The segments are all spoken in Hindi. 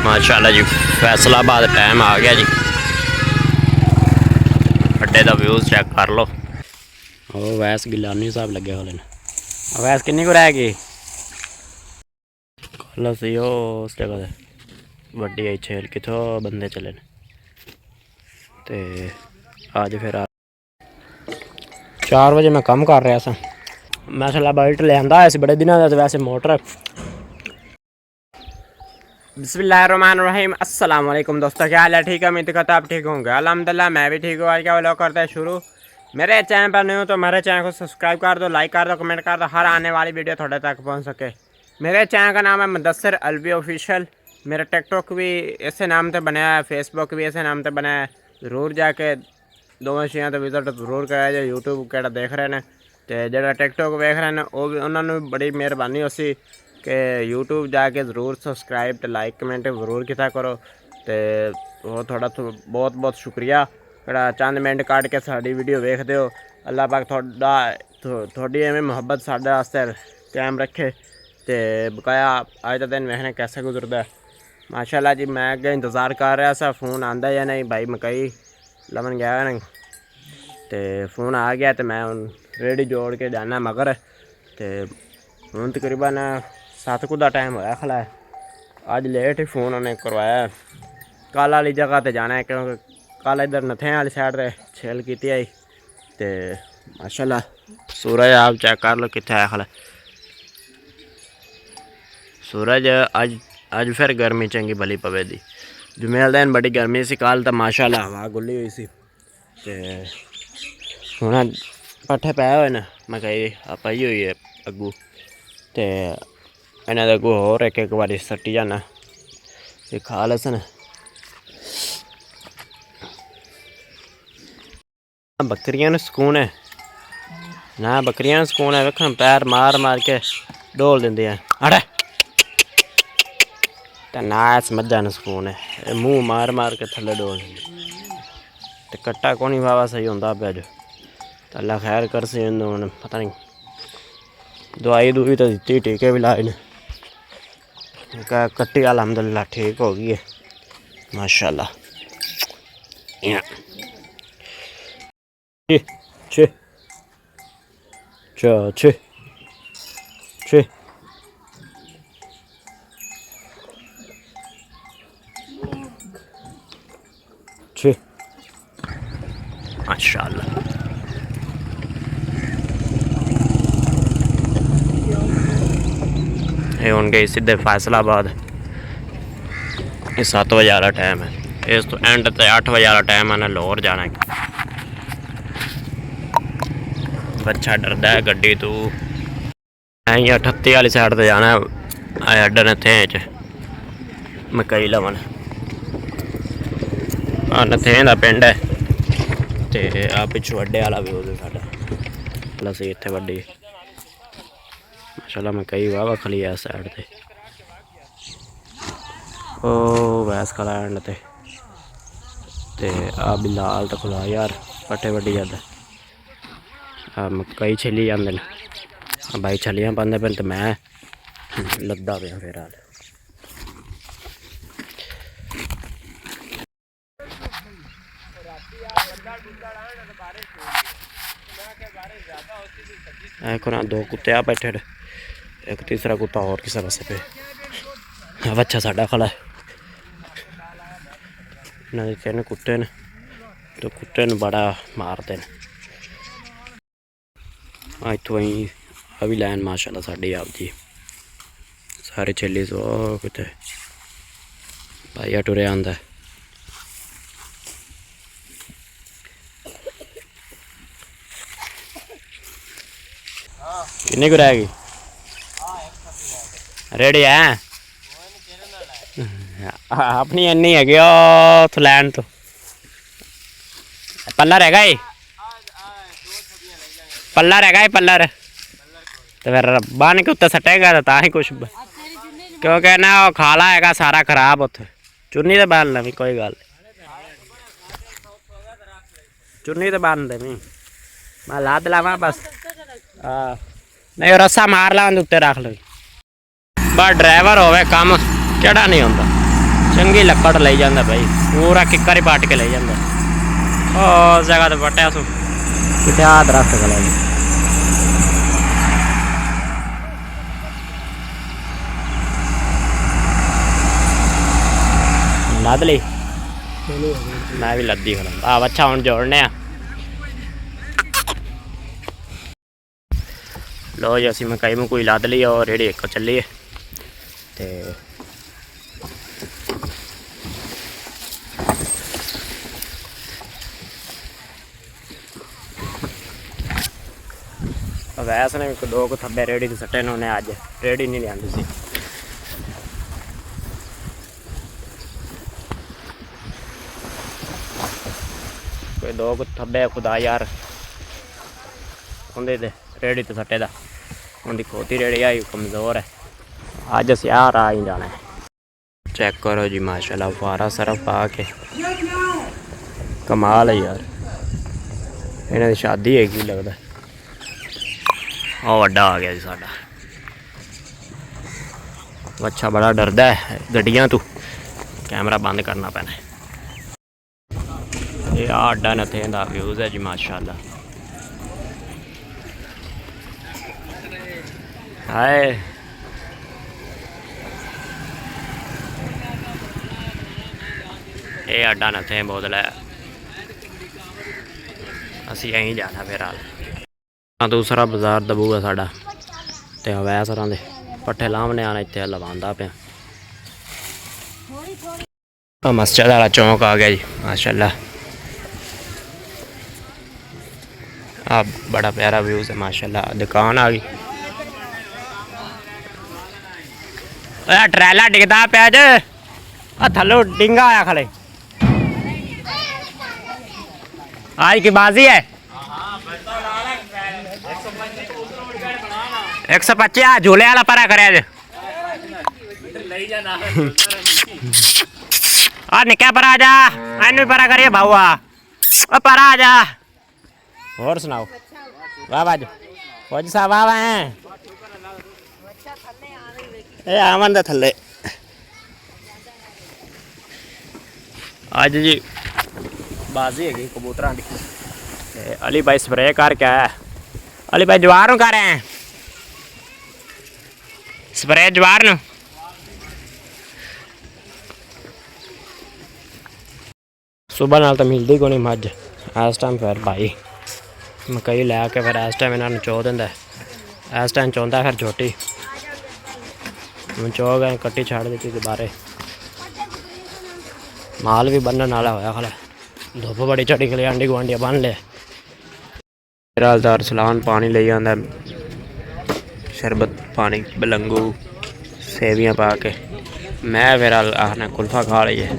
माशाल्लाह जी फैसलाबाद टाइम आ गया जी। अड्डे का व्यूज़ चेक कर लो। ओ वैस गिलानी साहब लगे होले ने। वैस किन्नी को रह गई कल सी उस जगह से वड्डी आई छेल कितों बंदे चले ने ते अज फिर 4 बजे मैं कम कर रहा सा। मैं थोड़ा बल्ट लिया इस बड़े दिनों का वैसे मोटर। बिस्मिल्लाहिर्रहमानिर्रहीम अस्सलाम वालेकुम दोस्तों, क्या हाल है? ठीक है, उम्मीद करता आप ठीक होंगे। अल्हम्दुलिल्लाह मैं भी ठीक हूँ। आज क्या व्लॉग करते हैं शुरू। मेरे चैनल पर नहीं हो तो मेरे चैनल को सब्सक्राइब कर दो, लाइक कर दो, कमेंट कर दो, हर आने वाली वीडियो थोड़े तक पहुँच सके। मेरे चैनल का नाम है मुदस्सिर अलवी ऑफिशियल। मेरा टिकटॉक भी इसे नाम से बनाया है, फेसबुक भी इसे नाम से बनाया है। जरूर जाके दोवें चीज़ों तो विजिट जरूर कराया जाए। यूट्यूब केड़ा देख रहे हैं तो जोड़ा टिकटॉक देख रहे हैं वो भी उन्होंने बड़ी मेहरबानी उसी कि यूट्यूब जाके जरूर सब्सक्राइब तो लाइक कमेंट जरूर किया करो। तो वो थोड़ा बहुत बहुत शुक्रिया जोड़ा चंद मिनट कट के साड़ी वीडियो देखते हो। अल्लाह पाक थोड़ी एवं मुहब्बत साढ़े वास्ते कायम रखे तो बकाया अज का दिन वेखने कैसे गुजरता है। माशाल्लाह जी मैं अगे इंतज़ार कर रहा सा फ़ोन आंदा या नहीं। भाई मकई लवन गया नहीं तो फ़ोन आ गया तो मैं हूँ रेडी जोड़ के जाना मगर तो हूँ तकरीबन 7 का टाइम होया खला है। अज लेट ही फ़ोन उन्हें करवाया। कल वाली जगह तो जाना है क्योंकि कल इधर नथें वाली साइड से छेल की आई तो माशाल्लाह सूरज आप चेक कर लो कितने आया खला सूरज। अज फिर गर्मी चंगी भली पवे दी। जुमेल दिन बड़ी गर्मी सी, कल तो माशाल्लाह हवा गुली हुई सी ते हुण पट्ठे पाए हुए ने मकई पाई हुई है अगू तो इन्हें अगू होर एक बारी सट्टी जाना ये खा लसन। बकरियां सुकून है ना, बकरियां सुकून है। वेखन पैर मार मार के डोल देंदी है अड़े तो ना इस मज्जा न सुकून है मुँह मार मार के थले डोल देंदी तो कट्टा कौन वावा सही होंदा पे जो तो अल्लाह खैर कर सी। हूँ पता नहीं दवाई दुई तो दी, टीके भी लाए ने। कट्टी अल्हम्दुलिल्लाह ठीक हो गई है माशाल्लाह। छे छे छे छे छे माशाल्लाह। ये हूँ गई सीधे फैसलाबाद। ये 7 बजे वाला टाइम है। इस तो एंड ते 8 बजे वाला टाइम है ना लाहौर जाना है। बच्चा डरदा है गड्डी तू अं 38 वाली साइड से जाना है। अड्डे नथें च मकई लवन नथें का पिंड है तो आ पिछू अड्डे वाला भी हो साडा प्लस इत्थे वड्डी माशाल्लाह मकई वाह खली है साइड से। ओ वैस खला एंड ते आ बिलाल तो खुला यार पट्ठे वड्डी जाता मकई छिली जाते हैं भाई छलियां पाते पे तो मैं लद्दा पे फिर हाल एक ना 2 कुत्ते आ बैठे एक तीसरा कुत्ता और किसी पासे पे बच्चा साडा खला है। इन्होंने 3 कुत्ते ने तो कुत्ते ने बड़ा मारते हैं। इतों अं आ भी लैन माशाल्लाह साड़ी आप जी सारे छेली सो कितने भाई टुरे आंदा किन्नी को रहेगी रेडी है अपनी इन्नी है तो लैन तो पल्लर है पल्लर है पल्लर तो फिर बन के उत्ते सटेगा तो ही कुछ क्योंकि ना वो खाला है सारा खराब उत्थे चुन्नी तो बन लवी कोई गल चुन्नी तो बन दे मैं लाद लावा बस नहीं रस्सा मार ला उत्ते रख लो बस ड्राइवर होवे काम केड़ा नहीं होंदा चंगी लकड़ ले जाता भाई, पूरा किकर ही पाट के ले जाता। उस जगह तो पट्टिया सू कितने दरख्त गला लद ली। मैं भी लद्दी खड़ा। अच्छा हम जोड़ने लो जी, असी मकई में कोई लद ली और रेड़ी एक चली है। वैसे ने दो को थब्बे रेड़ी से सट्टे ने अज रेड़ी नहीं लिया सी। कोई दो को थब्बे खुदा यार उन्हें रेड़ी तो सट्टे दा उनकी खोती रेड़ी आई कमज़ोर है। अज अस यार आ ही जाना है। चेक करो जी माशाल्लाह, फारा सरफ पा के कमाल है यार। इन्हों की शादी है की लगता। और वड्डा आ गया जी साडा बच्चा, बड़ा डरदा है गड्डियां तो। कैमरा बंद करना पैना है। ये आडा नथे दा व्यूज़ है जी माशाल्लाह। हाय ये आडा नथे बोतल है। असी यहीं जाना फिर हाल। दूसरा बाजार दबू है साडा ते अवैस सरां दे पट्ठे लामने आना इत्थे लवांदा पे। मस्जिद वाला चौंक आ गया जी माशाल्लाह। आप बड़ा प्यारा व्यूज़ है माशाल्लाह। दुकान आ गई। ट्रैला डिगदा पे अज थलो डिंगा आया खले। आज की बाजी है 125 झूले वाला परा करे निका पर आ जा। इन भी परा करिए भाऊआ पर आ जा। और सुनाओ वाह बाजू फौज साहब वाह हैं ए आमन दे थले। अज जी बाजी है कबूतर की। अली भाई स्प्रे कर क्या है? अली भाई जवार कर रहे हैं स्प्रे जवार न। सुबह नाल तो मिलती को नहीं मझ इस टाइम। फिर भाई मकई लैके फिर इस टाइम इन्होंने चो देंदा। इस टाइम चौंदा फिर छोटी चो गए कट्टी छाड़ दी दोबारे। माल भी बनने वाला होया खला। धुप बड़ी चढ़ी खली। आंडी गुआंढिया बन ले। मेरा दार सलान पानी ले आंदा, शरबत पानी बलंगू सेवियां पा के। मैं फिर आखना कुल्फा खा ली है।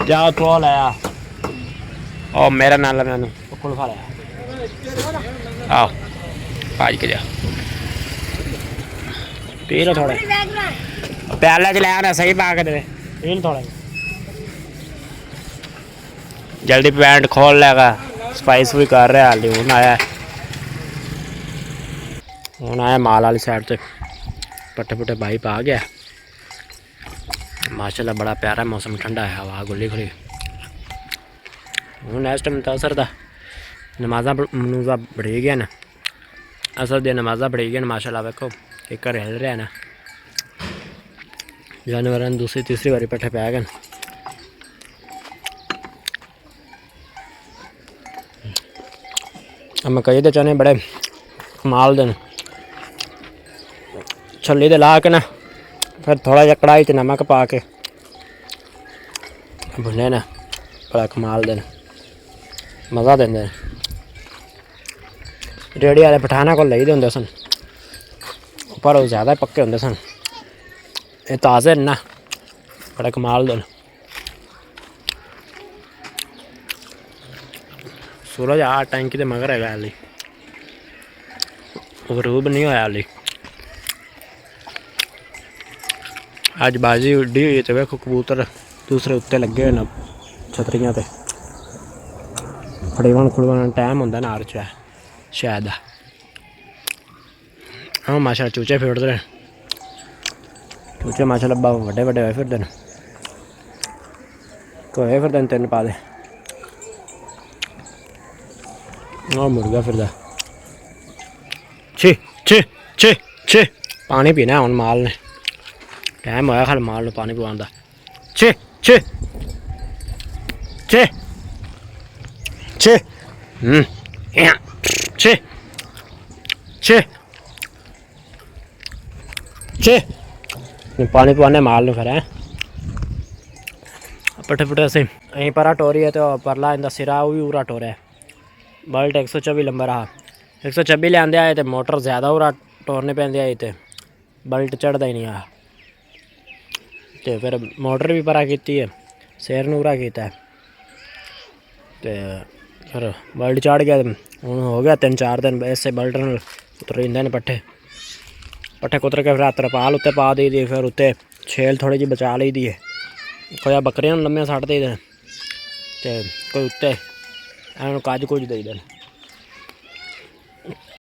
जाओ तो लाया और मेरा नाल मैंने कुल्फा लाया। आओ आज के जा पी लो थोड़ा प्याला च लिया सही पा के दे पी लो थोड़ा। जल्दी पैंट खोल लेगा। स्पाइस भी कर रहा हाली। हूँ आया माल वाली साइड से पट्टे पुट्टे भाई पा गया माशाल्लाह। बड़ा प्यारा मौसम ठंडा है। हवा गुली खुली हूँ इस टाइम तो असर दा नमाजा नूजा बढ़ी गया ना। असर दिया नमाजा बढ़ी गया माशाल्लाह। वेखो एक हिल रहा है ना। जानवर दूसरी तीसरी बारी पट्ठे पै गए। मकई के चने बड़े कमाल दे छली दे ला के ना फिर थोड़ा जहा कढ़ाई च नमक पा के भुने ना बड़ा कमाल दे मज़ा देंगे। रेड़ी वाले पठाना को लई दे होंदे सन पर वो ज़्यादा पक्के होंदे सन। ये ताज़े ना बड़ा कमाल दे। सूरज आ टैंकी के मगर है हाली गरूब नहीं होया हाली। अज बाजी उड्डी हुई तो वेखो कबूतर दूसरे उत्ते लगे हुए न छतरियां ते। फड़ीवन खुड़वन टाइम होंदा ना अर्च शायद। हाँ माशा चूचे फेड़ते ਉੱਚੇ ਮਾਸ਼ਾਅੱਲਾ ਵੱਡੇ ਵੱਡੇ ਹੋਏ ਫਿਰਦੇ ਨੇ ਹੋਏ ਫਿਰਦੇ ਨੇ 3 ਪਾ ਦੇ ਉਹ ਮੁਰਗਾ ਫਿਰਦਾ ਛੇ ਛੇ ਛੇ ਛੇ पानी पीना है हम माल ने टाइम होया खाली माल पानी पिवाने का छे छे छे छे छे छे छे पानी पिवाने माल फिर है पट्ठे पुट्ठे से यहीं पर टोरी है तो परला इनका सिरा भी पूरा टोरा है बल्ट 124 नंबर आ 126 लिया आए तो मोटर ज़्यादा पूरा टोरने पैंदे आए तो बल्ट चढ़ता ही नहीं आ तो फिर मोटर भी परा की है सिर नूरा किया तो फिर बल्ट चढ़ गया हूँ हो गया 3-4 दिन इससे बल्ट उतर जाते पट्ठे पट्ठे कुतर के फिर तरपाल उत्ते पा दी दी फिर उत्ते छेल थोड़ी जी बचा ली दी है कोई बकरियां लम्मे सट दे तो कोई उत्ते कज कुछ दे देन